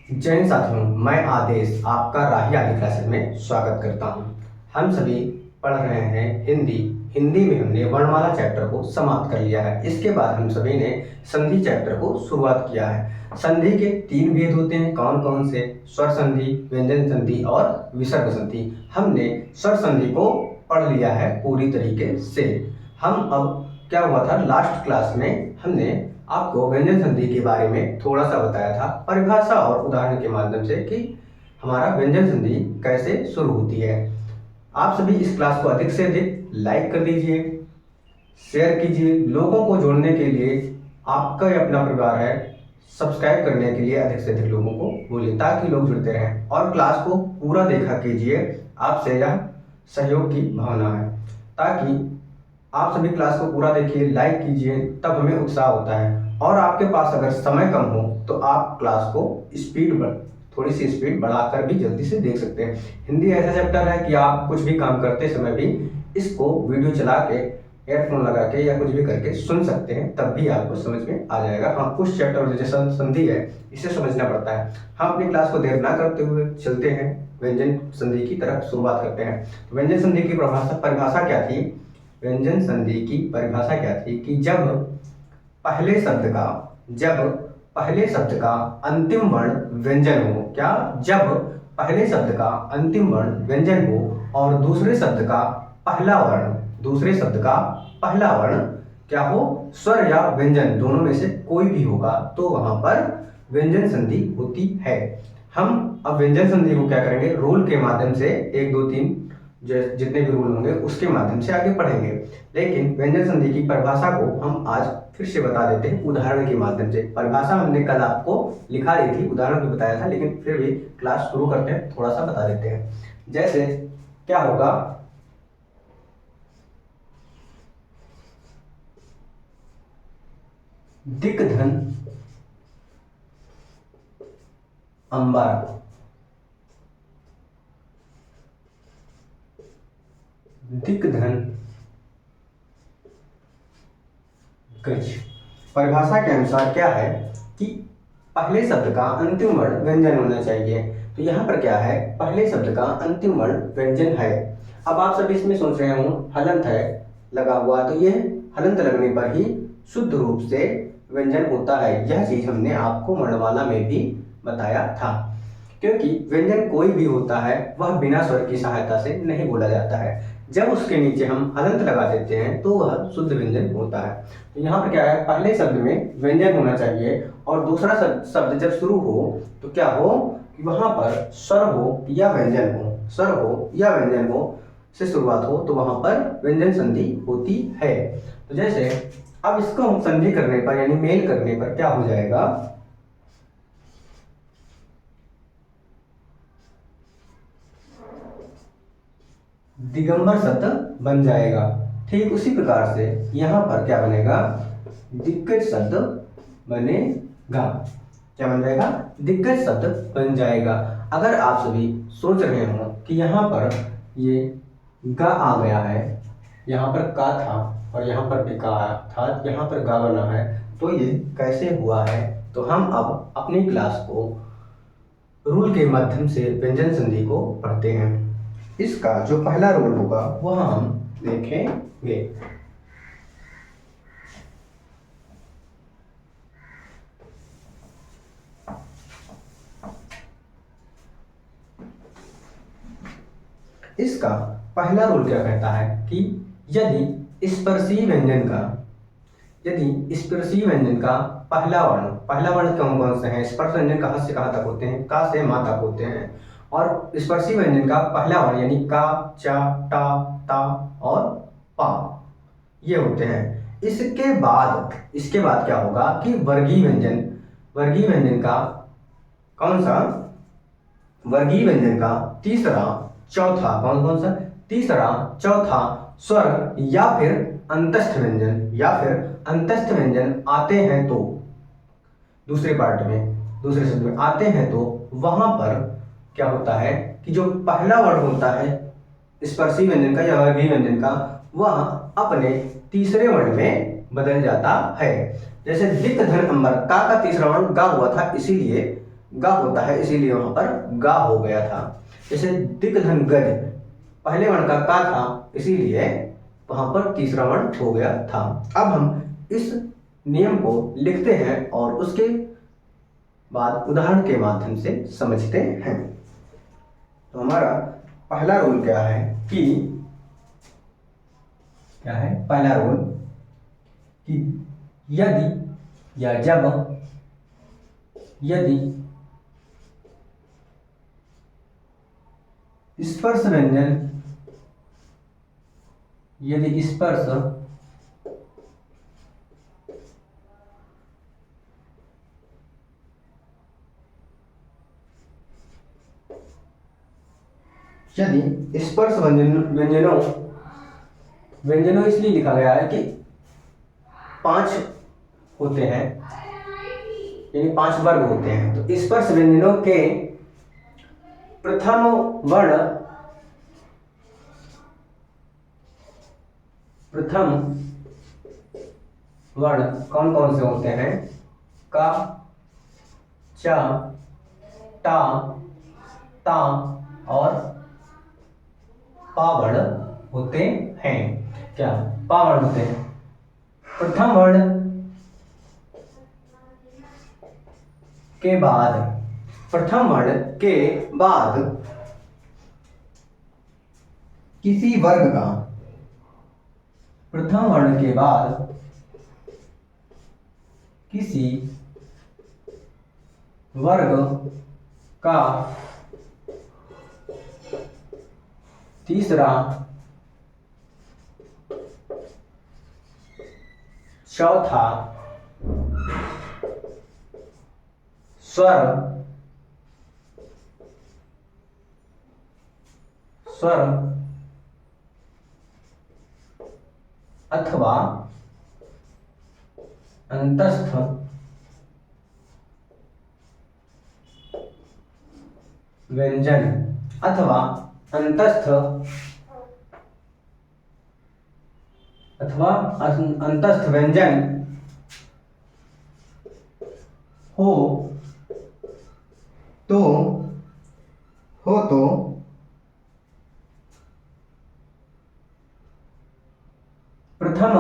जय हिंद साथियों, मैं आदेश आपका राही आदि क्लासेस में स्वागत करता हूं। हम सभी पढ़ रहे हैं हिंदी। हिंदी में हमने वर्णमाला चैप्टर को समाप्त कर लिया है। इसके बाद हम सभी ने संधि चैप्टर को शुरुआत किया है। संधि के 3 भेद होते हैं, कौन कौन से? स्वर संधि, व्यंजन संधि और विसर्ग संधि। हमने स्वर संधि को पढ़ लिया है पूरी तरीके से। हम अब क्या हुआ था, लास्ट क्लास में हमने आपको व्यंजन संधि के बारे में थोड़ा सा बताया था, परिभाषा और उदाहरण के माध्यम से कि हमारा व्यंजन संधि कैसे शुरू होती है। आप सभी इस क्लास को अधिक से अधिक लाइक कर दीजिए, शेयर कीजिए। लोगों को जोड़ने के लिए आपका ही अपना परिवार है, सब्सक्राइब करने के लिए अधिक से अधिक लोगों को बोलिए ताकि लोग जुड़ते रहें, और क्लास को पूरा देखा कीजिए। आपसे यह सहयोग की भावना है, ताकि आप सभी क्लास को पूरा देखिए, लाइक कीजिए, तब हमें उत्साह होता है। और आपके पास अगर समय कम हो तो आप क्लास को थोड़ी सी स्पीड बढ़ाकर भी जल्दी से देख सकते हैं। हिंदी ऐसा चैप्टर है कि आप कुछ भी काम करते समय भी इसको वीडियो चला के, एयरफोन लगा के या कुछ भी करके सुन सकते हैं, तब भी आपको समझ में आ जाएगा। हाँ, कुछ चैप्टर जैसे संधि है, इसे समझना पड़ता है। हम अपनी क्लास को देर ना करते हुए चलते हैं, व्यंजन संधि की तरफ शुरुआत करते हैं। व्यंजन संधि की परिभाषा क्या थी? व्यंजन संधि की परिभाषा क्या थी कि जब पहले शब्द का अंतिम वर्ण व्यंजन हो। क्या? जब पहले शब्द का अंतिम वर्ण व्यंजन हो और दूसरे शब्द का पहला वर्ण क्या हो? स्वर या व्यंजन, दोनों में से कोई भी होगा तो वहां पर व्यंजन संधि होती है। हम अब व्यंजन संधि को क्या करेंगे, रूल के माध्यम से 1 2 3 जितने भी रूल होंगे उसके माध्यम से आगे पढ़ेंगे। लेकिन व्यंजन संधि की परिभाषा को हम आज फिर से बता देते हैं उदाहरण के माध्यम से। परिभाषा हमने कल आपको लिखा दी थी, उदाहरण भी बताया था, लेकिन फिर भी क्लास शुरू करते हैं, थोड़ा सा बता देते हैं। जैसे क्या होगा, दिक धन अंबर, दिक धन गज। परिभाषा के अनुसार क्या है कि पहले शब्द का अंतिम वर्ण व्यंजन होना चाहिए। तो यहाँ पर क्या है, पहले शब्द का अंतिम वर्ण व्यंजन है। अब आप सभी इसमें सोच रहे हो हलंत है लगा हुआ, तो ये हलंत लगने पर ही शुद्ध रूप से व्यंजन होता है। यह चीज हमने आपको वर्णमाला में भी बताया था, क्योंकि व्यंजन कोई भी होता है वह बिना स्वर की सहायता से नहीं बोला जाता है। जब उसके नीचे हम हलंत लगा देते हैं तो वह शुद्ध व्यंजन होता है। तो यहाँ पर क्या है, पहले शब्द में व्यंजन होना चाहिए और दूसरा शब्द जब शुरू हो तो क्या हो कि वहां पर स्वर हो या व्यंजन हो, से शुरुआत हो तो वहां पर व्यंजन संधि होती है। तो जैसे अब इसको हम संधि करने पर यानी मेल करने पर क्या हो जाएगा, दिगंबर शब्द बन जाएगा। ठीक उसी प्रकार से यहां पर क्या बनेगा, दिग्गज शब्द बनेगा। क्या बन जाएगा? दिग्गज शब्द बन जाएगा। अगर आप सभी सोच रहे हो कि यहाँ पर ये गा आ गया है, यहाँ पर का था और यहाँ पर भी का था, यहाँ पर गा बना है, तो ये कैसे हुआ है, तो हम अब अपनी क्लास को रूल के माध्यम से व्यंजन संधि को पढ़ते हैं। इसका जो पहला रूल होगा वह हम देखेंगे। इसका पहला रूल क्या कहता है कि यदि स्पर्शी व्यंजन का पहला वर्ण कौन कौन से हैं? स्पर्श व्यंजन कहाँ से कहाँ तक होते हैं? का से मा तक होते हैं। और स्पर्शी व्यंजन का पहला वर्ण यानी का, चा, टा, ता और पा, ये होते हैं। इसके बाद क्या होगा कि वर्गीय व्यंजन का कौन सा, वर्गीय व्यंजन का तीसरा चौथा स्वर या फिर अंतस्थ व्यंजन आते हैं तो दूसरे शब्द में आते हैं, तो वहां पर क्या होता है कि जो पहला वर्ण होता है स्पर्शी व्यंजन का या वर्गीय व्यंजन का, वह अपने तीसरे वर्ण में बदल जाता है। जैसे दिक धन अंबर, का तीसरा वर्ण गा हुआ था, इसीलिए गा होता है, इसीलिए वहां पर गा हो गया था। जैसे दिक धन गज, पहले वर्ण का का था, इसीलिए वहां पर तीसरा वर्ण हो गया था। अब हम इस नियम को लिखते हैं और उसके बाद उदाहरण के माध्यम से समझते हैं। तो हमारा पहला रूल क्या है कि पहला रूल कि यदि या जब यदि स्पर्श व्यंजन यदि स्पर्श यदि स्पर्श व्यंजनों इसलिए लिखा गया है कि 5 होते हैं, यानी 5 वर्ग होते हैं। तो स्पर्श व्यंजनों के प्रथम वर्ण कौन कौन से होते हैं? का, चा, टा, ता और पा वर्ण होते हैं। क्या पा वर्ण होते हैं? प्रथम वर्ण के बाद किसी वर्ग का प्रथम वर्ण के बाद किसी वर्ग का तीसरा, चौथा स्वर अथवा अंतस्थ व्यंजन हो तो प्रथम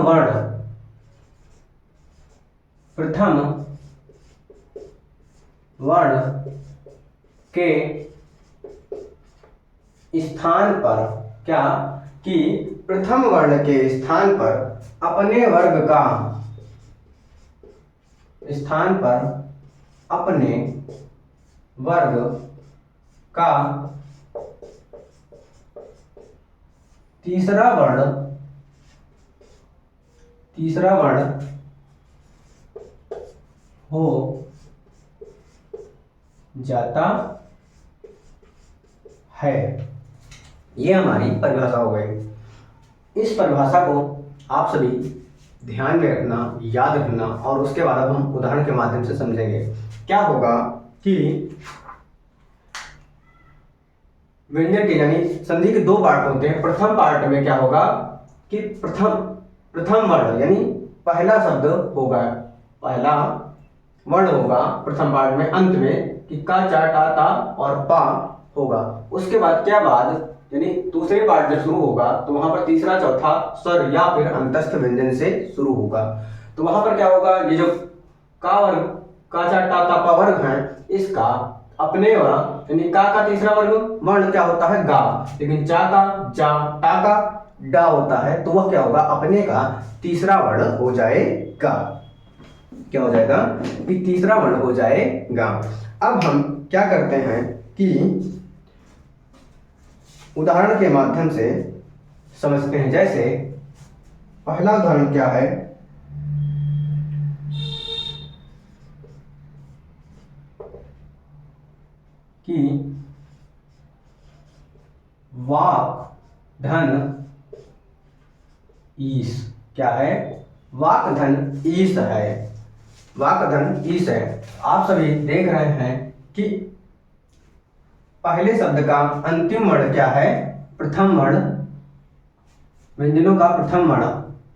वर्ण के स्थान पर क्या कि प्रथम वर्ण के स्थान पर अपने वर्ग का तीसरा वर्ण हो जाता है। ये हमारी परिभाषा हो गई। इस परिभाषा को आप सभी ध्यान में रखना, याद रखना और उसके बाद अब हम उदाहरण के माध्यम से समझेंगे। क्या होगा कि व्यंजन के यानी संधि के 2 पार्ट होते हैं। प्रथम पार्ट में क्या होगा कि प्रथम वर्ण यानी पहला वर्ण होगा प्रथम पार्ट में, अंत में कि का, चा, टा, ता और पा होगा। उसके बाद यानी दूसरे पार्ट जब शुरू होगा तो वहां पर तीसरा, चौथा स्वर या फिर अंतस्थ व्यंजन से शुरू होगा। तो वहां पर क्या होगा, ये जो का वर्ग, का, चा, टा, ता, पा वर्ग है, इसका अपने वर्ण यानी का तीसरा वर्ण क्या होता है? गा। लेकिन चा का जा, टा का डा होता है, तो वह क्या होगा? अपने का तीसरा वर्ण हो जाएगा। क्या हो जाएगा कि तीसरा वर्ण हो जाएगा। अब हम क्या करते हैं कि उदाहरण के माध्यम से समझते हैं। जैसे पहला उदाहरण क्या है कि वाक धन ईश। क्या है? वाक धन ईश है। वाक धन ईश है। आप सभी देख रहे हैं कि पहले शब्द का अंतिम वर्ण क्या है? प्रथम वर्ण, व्यंजनों का प्रथम वर्ण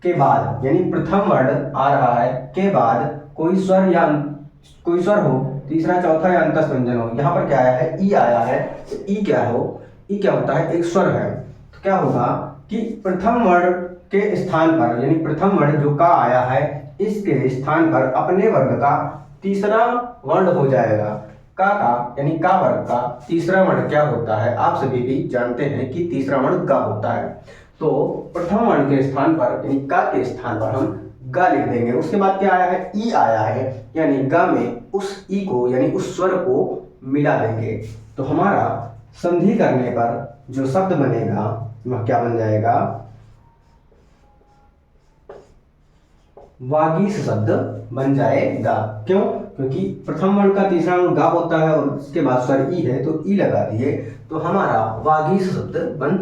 के बाद यानी प्रथम वर्ण आ रहा है के बाद कोई स्वर हो तीसरा चौथा या अंतस व्यंजन हो। यहाँ पर क्या आया है, ई आया है। ई क्या हो, ई क्या होता है, एक स्वर है। तो क्या होगा कि प्रथम वर्ण के स्थान पर, यानी प्रथम वर्ण जो का आया है, इसके स्थान पर अपने वर्ग का तीसरा वर्ण हो जाएगा। का यानी का वर्ग का तीसरा वर्ण क्या होता है, आप सभी भी जानते हैं कि तीसरा वर्ण गा होता है। तो प्रथम वर्ण के स्थान पर यानी का के स्थान पर हम गा लिख देंगे। उसके बाद क्या आया है, ई आया है, यानी गा में उस ई को यानी उस स्वर को मिला देंगे। तो हमारा संधि करने पर जो शब्द बनेगा वह क्या बन जाएगा, वागीश शब्द बन जाएगा। क्यों, क्योंकि प्रथम वर्ण का तीसरा वर्ण गा होता है और उसके बाद स्वर ई है, तो ई लगा दिए तो हमारा वागीश शब्द बन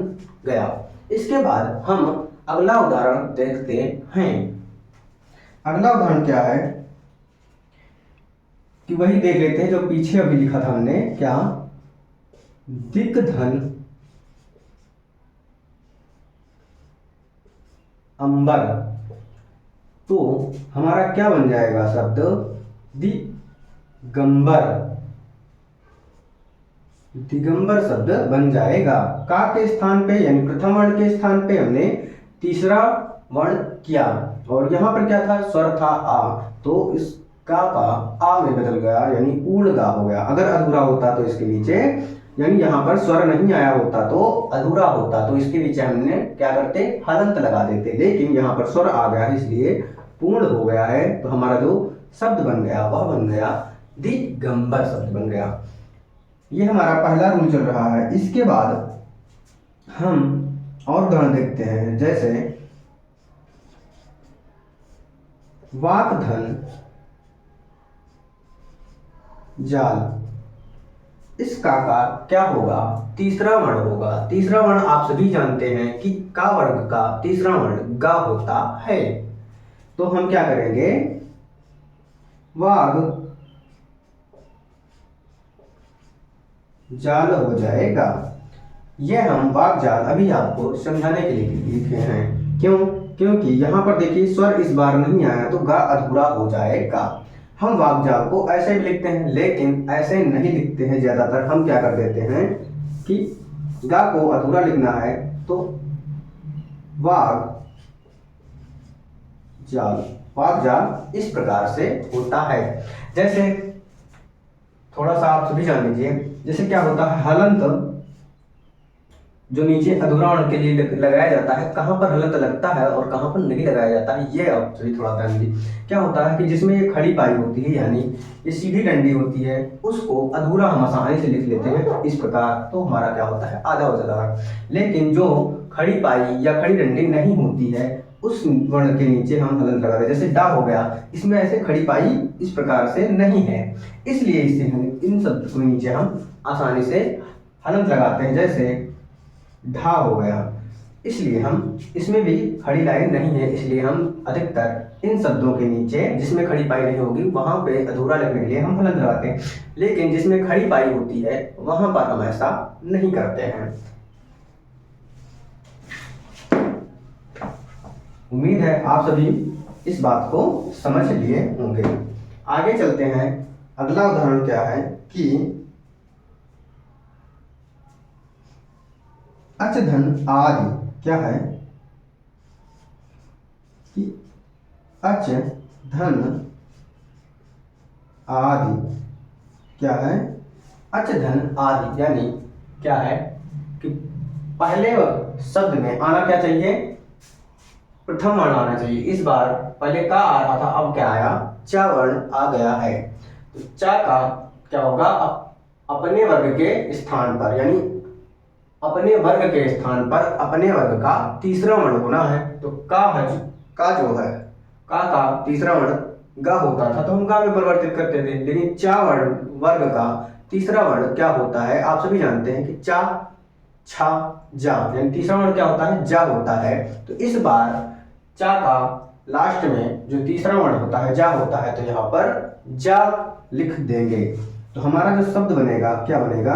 गया। इसके बाद हम अगला उदाहरण देखते हैं। अगला उदाहरण क्या है कि वही देख लेते हैं जो पीछे अभी लिखा था हमने, क्या, दिग्धन अंबर। तो हमारा क्या बन जाएगा शब्द, दिगंबर। दिगंबर शब्द बन जाएगा। का के स्थान पे यानी प्रथम वर्ण के स्थान पे हमने तीसरा वर्ण किया और यहाँ पर क्या था, स्वर था आ, तो इस का आ में बदल गया यानी ऊड़ गा हो गया। अगर अधूरा होता तो इसके नीचे, यानी यहाँ पर स्वर नहीं आया होता तो अधूरा होता, तो इसके नीचे हमने क्या करते, हलंत लगा देते। लेकिन यहाँ पर स्वर आ गया इसलिए पूर्ण हो गया है, तो हमारा जो शब्द बन गया वह बन गया दिगंबर शब्द बन गया। ये हमारा पहला रूल चल रहा है। इसके बाद हम और उदाहरण देखते हैं, जैसे वाकधन जाल। इस का क्या होगा, तीसरा वर्ण होगा। तीसरा वर्ण आप सभी जानते हैं कि का वर्ग का तीसरा वर्ण गा होता है। तो हम क्या करेंगे, वाग जाल हो जाएगा। यह हम वाग जाल अभी आपको समझाने के लिए लिखे हैं। क्यों, क्योंकि यहाँ पर देखिए स्वर इस बार नहीं आया तो गा अधूरा हो जाएगा। हम वाग जाल को ऐसे भी लिखते हैं, लेकिन ऐसे नहीं लिखते हैं। ज्यादातर हम क्या कर देते हैं कि गा को अधूरा लिखना है तो वाग जाल, वाग जाल इस प्रकार से होता है। जैसे थोड़ा सा आप सभी जान लीजिए, जैसे क्या होता है, हलंत जो नीचे अधूरा वर्ण के लिए लगाया जाता है, कहाँ पर हलंत लगता है और कहाँ पर नहीं लगाया जाता है, ये आप सभी थोड़ा ध्यान दीजिए। क्या होता है कि जिसमें ये खड़ी पाई होती है यानी ये सीधी डंडी होती है, उसको अधूरा हम आसानी से लिख लेते हैं इस प्रकार, तो हमारा क्या होता है, आधा हो जाता है। लेकिन जो खड़ी पाई या खड़ी डंडी नहीं होती है उस वर्ण के नीचे हम हलंत लगा दें। जैसे डा हो गया, इसमें ऐसे खड़ी पाई इस प्रकार से नहीं है, इसलिए इसे हम इन शब्द के नीचे हम आसानी से हलंत लगाते हैं। जैसे ढा हो गया, इसलिए हम इसमें भी खड़ी लाइन नहीं है, इसलिए हम अधिकतर इन शब्दों के नीचे जिसमें खड़ी पाई नहीं होगी वहां पे अधूरा लिखने के लिए हम हलंत लगाते हैं। लेकिन जिसमें खड़ी पाई होती है वहां पर हम ऐसा नहीं करते हैं। उम्मीद है आप सभी इस बात को समझ लिए होंगे। आगे चलते हैं। अगला उदाहरण क्या है कि अच धन आदि। क्या है कि अच धन आदि क्या है, अच धन आदि यानी क्या है कि पहले शब्द में आना क्या चाहिए, प्रथम वर्ण आना चाहिए। इस बार पहले का आ रहा था, अब क्या आया, चा वर्ण आ गया है। तो चा का क्या होगा, अपने वर्ग के स्थान पर यानी अपने वर्ग के स्थान पर अपने वर्ग का तीसरा वर्ण होना है। तो का जो है, का तीसरा वर्ण गा होता था तो हम गा में परिवर्तित करते थे। लेकिन चा वर्ग का तीसरा वर्ण क्या होता है, आप सभी जानते हैं कि चा छा जा, यानी तीसरा वर्ण क्या होता है, जा होता है। तो इस बार चा का लास्ट में जो तीसरा वर्ण होता है जा होता है, तो यहाँ पर जा लिख देंगे। तो हमारा जो शब्द बनेगा क्या बनेगा,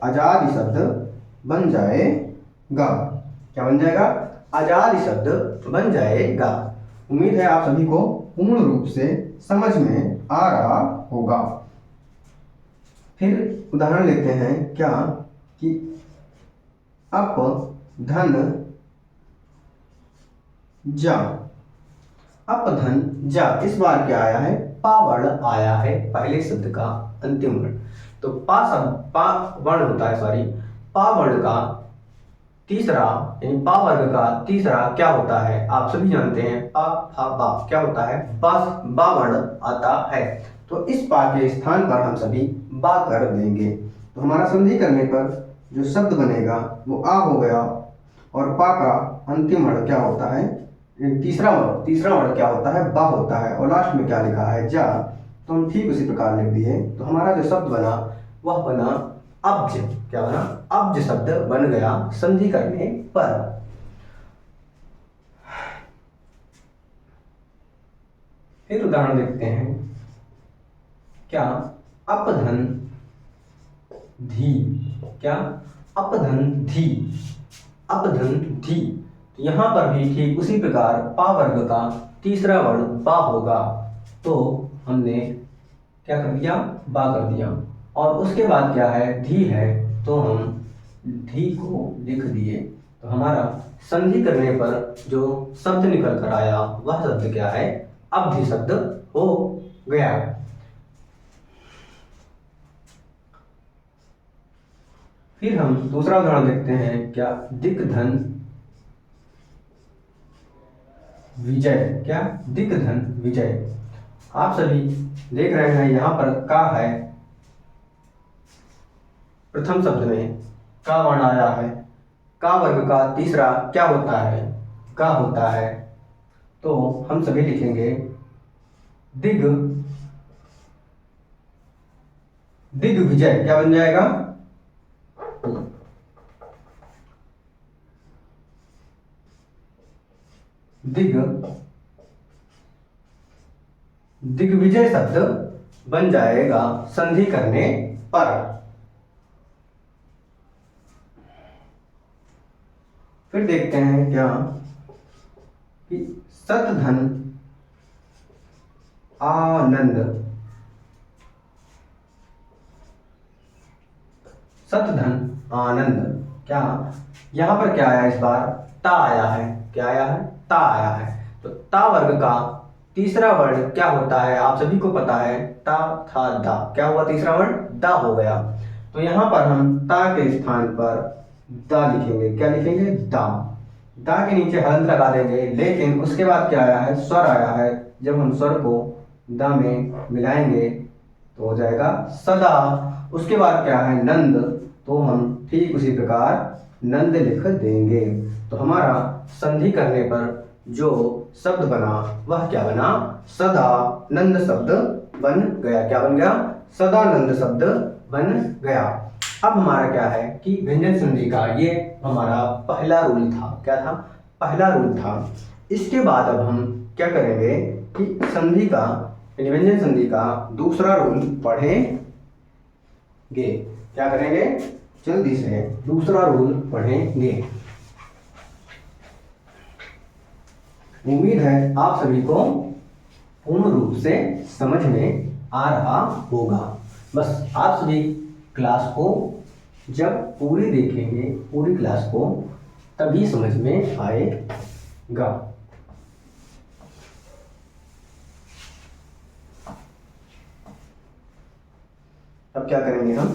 आजादी शब्द बन जाएगा। क्या बन जाएगा, आजादी शब्द बन जाएगा। उम्मीद है आप सभी को पूर्ण रूप से समझ में आ रहा होगा। फिर उदाहरण लेते हैं क्या कि अप धन जा, अप धन जा, इस बार क्या आया है, पा वर्ण आया है पहले शब्द का अंतिम वर्ण। तो पा वर्ण होता है, सॉरी, पा वर्ण का तीसरा यानी पा वर्ग का तीसरा क्या होता है, आप सभी जानते हैं, पा फा बा क्या होता है, बा वर्ण आता है। तो इस पा के स्थान पर हम सभी बा कर देंगे। तो हमारा संधि करने पर जो शब्द बनेगा वो आ हो गया, और पा का अंतिम वर्ण क्या होता है, तीसरा वर्ण क्या होता है, बा होता है, और लास्ट में क्या लिखा है, जा। तो हम ठीक उसी प्रकार लिख दिए। तो हमारा जो शब्द बना वह बना अब्ज। क्या बना, अब्ज शब्द बन गया संधि करने पर। फिर उदाहरण देखते हैं क्या, अपधन धी, क्या, अपधन धी, अपधन धी। तो यहां पर भी ठीक उसी प्रकार पा वर्ग का तीसरा वर्ण बा होगा, तो हमने क्या कर दिया, बा कर दिया। और उसके बाद क्या है, धी है, तो हम धी को लिख दिए। तो हमारा संधि करने पर जो शब्द निकल कर आया वह शब्द क्या है, अवधि शब्द हो गया। फिर हम दूसरा उदाहरण देखते हैं क्या, दिग्धन विजय, क्या, दिग्धन विजय। आप सभी देख रहे हैं यहां पर का है, प्रथम शब्द में का वर्ण आया है, का वर्ग का तीसरा क्या होता है, का होता है। तो हम सभी लिखेंगे दिग्विजय, क्या बन जाएगा, दिग्विजय शब्द बन जाएगा संधि करने पर। फिर देखते हैं क्या कि सतधन आनंद, सतधन आनंद। क्या यहां पर क्या आया, इस बार ता आया है, क्या आया है, ता आया है। तो ता वर्ग का तीसरा वर्ण क्या होता है, आप सभी को पता है, ता था दा, क्या हुआ, तीसरा वर्ण दा हो गया। तो यहां पर हम ता के स्थान पर दा लिखेंगे, क्या लिखेंगे, दा। दा के नीचे हलंत लगा देंगे, लेकिन उसके बाद क्या आया है, स्वर आया है। जब हम स्वर को दा में मिलाएंगे तो हो जाएगा सदा। उसके बाद क्या है, नंद, तो हम ठीक उसी प्रकार नंद लिख देंगे। तो हमारा संधि करने पर जो शब्द बना वह क्या बना, सदानंद शब्द बन गया। क्या बन गया, सदानंद शब्द बन गया। अब हमारा क्या है कि व्यंजन संधि का ये हमारा पहला रूल था, क्या था, पहला रूल था। इसके बाद अब हम क्या करेंगे कि संधि का यानी व्यंजन संधि का दूसरा रूल पढ़ेंगे। क्या करेंगे, जल्दी से दूसरा रूल पढ़ेंगे। उम्मीद है आप सभी को पूर्ण रूप से समझ में आ रहा होगा। बस आप सभी क्लास को जब पूरी देखेंगे, पूरी क्लास को, तभी समझ में आएगा। अब क्या करेंगे, हम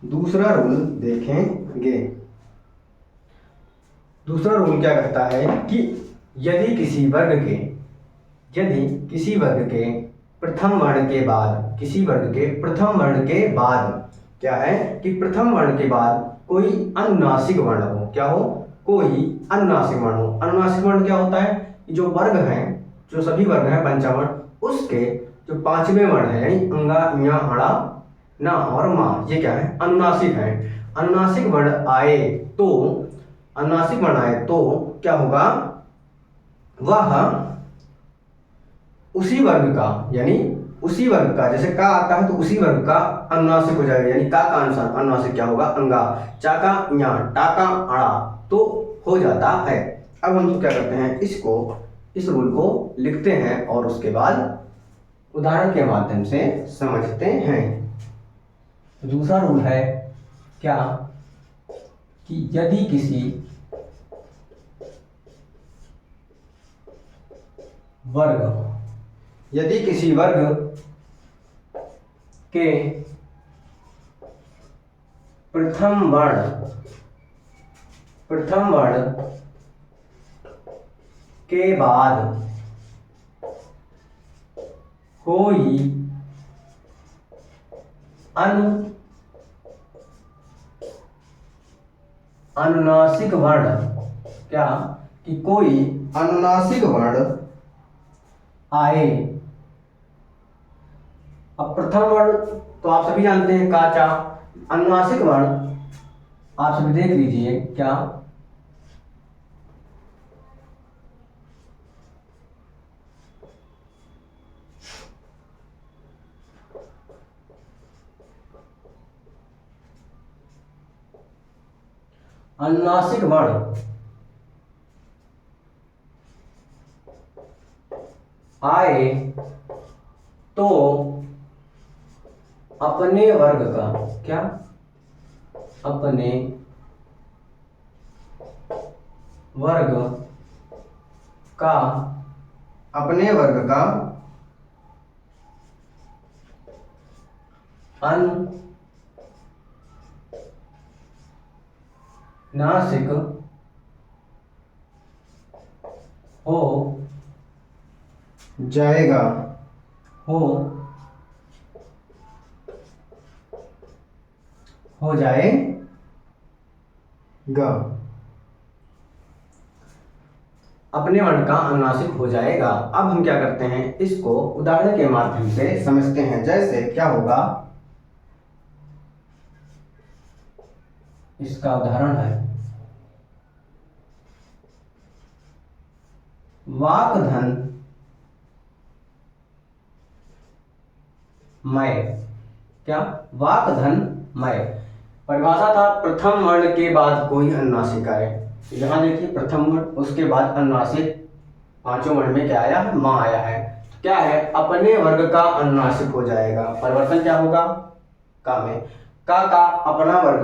दूसरा रूल देखेंगे। दूसरा रूल क्या कहता है कि यदि किसी वर्ग के प्रथम वर्ण के बाद, किसी वर्ग के प्रथम वर्ण के बाद क्या है कि प्रथम वर्ण के बाद कोई अनुनासिक वर्ण हो, क्या हो, कोई अनुनासिक वर्ण हो। अनुनासिक वर्ण क्या होता है, जो वर्ग हैं, जो सभी वर्ग हैं पंचवर्ण, उसके जो पांचवें वर्ण है यानी अंगा, या, अड़ा, ना और मा, ये क्या है, अनुनासिक है। अनुनासिक वर्ण आए तो क्या होगा, वह उसी वर्ग का, यानी उसी वर्ग का, जैसे का आता है तो उसी वर्ग का अनुनासिक हो जाएगा, यानी का अनुसार अनुनासिक क्या होगा, अंगा, चा का या, टा का अड़ा, तो हो जाता है। अब हम क्या करते हैं, इस रूल को लिखते हैं और उसके बाद उदाहरण के माध्यम से समझते हैं। दूसरा रूल है क्या कि यदि किसी वर्ग के प्रथम वर्ण के बाद कोई अनुनासिक वर्ण, क्या कि कोई अनुनासिक वर्ण आए। अब प्रथम वर्ण तो आप सभी जानते हैं का, चा। अनुनासिक वर्ण आप सभी देख लीजिए, क्या अनुनासिक वर्ण आए तो अपने वर्ग का, क्या अपने वर्ग का अनुनासिक हो जाएगा, हो जाएगा। अपने वर्ण का अनुनासिक हो जाएगा। अब हम क्या करते हैं, इसको उदाहरण के माध्यम से समझते हैं। जैसे क्या होगा, इसका उदाहरण है वाक्धन मय, क्या वाक्धन मय। परिभाषा था प्रथम वर्ण के बाद कोई अनुनासिक आए। यहाँ देखिए प्रथम वर्ण, उसके बाद अनुनासिक, पांचों वर्ण में क्या आया है, मां आया है। क्या है, अपने वर्ग का अनुनासिक हो जाएगा। परिवर्तन क्या होगा, का में। का अपना वर्ग,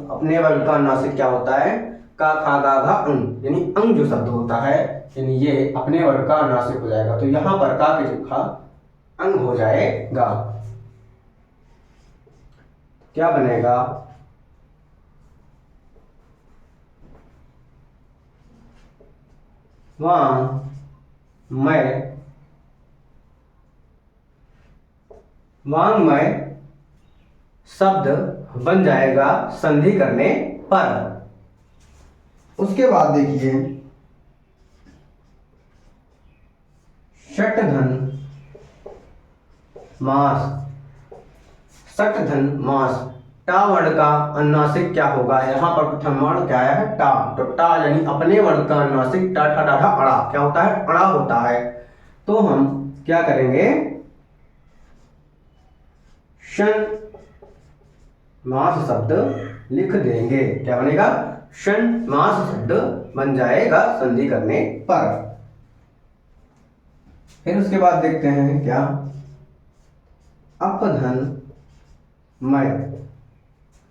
अपने वर्ग का अनुनासिक क्या होता है, का खा गा घा अंग, यानी अंग जो शब्द होता है, यानी ये अपने वर्ग का अनुनासिक हो जाएगा। तो यहाँ पर का के जगह अंग हो जाएगा। क्या बनेगा, वांग्मय शब्द बन जाएगा संधि करने पर। उसके बाद देखिए षट्धन मास, षट्धन मास। टा वर्ण का अनुनासिक क्या होगा, यहाँ पर प्रथम वर्ण क्या है, टा। तो टा यानी अपने वर्ण का अनुनासिक टा ठा डा ढा अड़ा क्या होता है, अड़ा होता है। तो हम क्या करेंगे, षण मास शब्द लिख देंगे। क्या बनेगा, षण मास शब्द बन जाएगा संधि करने पर। फिर उसके बाद देखते हैं क्या, अपधन मय,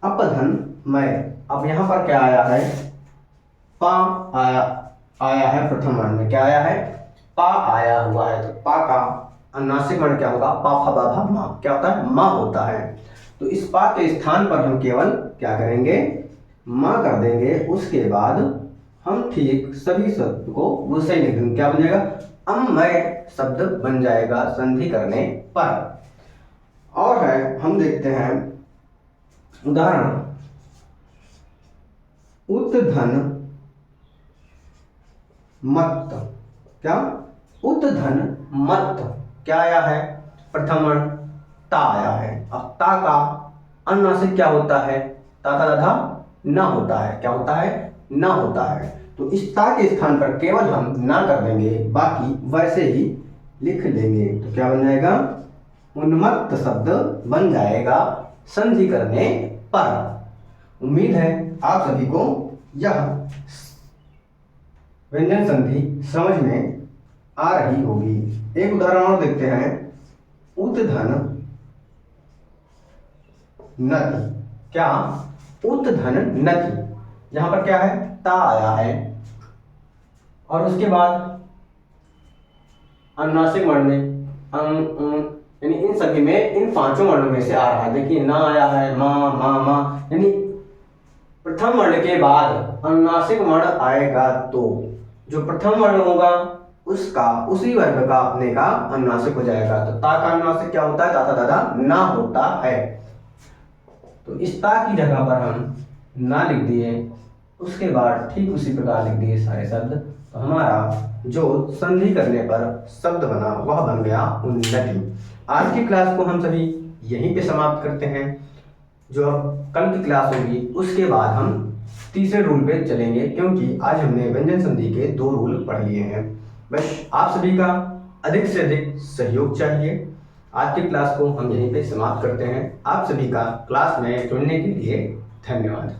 अपधन मय। अब यहां पर क्या आया है, पा आया है प्रथम वर्ण में। क्या आया है, पा आया हुआ है। तो पा का अनुनासिक वर्ण क्या होगा, पा फा बा भा मा, क्या होता है, मां होता है। तो इस पा के स्थान पर हम केवल क्या करेंगे, मां कर देंगे। उसके बाद हम ठीक सभी शब्द को वैसे ही लिख देंगे। क्या बन जाएगा, अमय शब्द बन जाएगा संधि करने पर। और है, हम देखते हैं उदाहरण, उत्धन मत। क्या, उत्धन मत क्या आया है, प्रथम वर्ण ता आया है। अब ता का अनुनासिक क्या होता है, ता ता धा ना होता है। क्या होता है, ना होता है। तो इस ता के स्थान पर केवल हम ना कर देंगे, बाकी वैसे ही लिख लेंगे। तो क्या बन जाएगा, उन्मत्त शब्द बन जाएगा संधि करने पर। उम्मीद है आप सभी को यह व्यंजन संधि समझ में आ रही होगी। एक उदाहरण और देखते हैं, उत्धन नति। क्या? उत्धन नति। यहां पर क्या है? ता आया है और उसके बाद अनुनासिक वर्ण में यानी इन सभी में, इन पांचों वर्णों में से आ रहा है। देखिए ना आया है, मा मा मा, यानी प्रथम वर्ण के बाद अनुनासिक वर्ण आएगा तो जो प्रथम वर्ण होगा उसका, उसी वर्ग का अपने का अनुनासिक हो जाएगा। तो ता का अनुनासिक क्या होता है? ताता दादा ना होता है। तो इस ता की जगह पर हम ना लिख दिए, उसके बाद ठीक उसी प्रकार लिख दिए सारे शब्द। तो हमारा जो संधि करने पर शब्द बना वह बन गया उन्नति। आज की क्लास को हम सभी यहीं पे समाप्त करते हैं। जो अब कल की क्लास होगी उसके बाद हम तीसरे रूल पे चलेंगे, क्योंकि आज हमने व्यंजन संधि के 2 रूल पढ़ लिए हैं। बस आप सभी का अधिक से अधिक सहयोग चाहिए। आज की क्लास को हम यहीं पे समाप्त करते हैं। आप सभी का क्लास में जुड़ने के लिए धन्यवाद।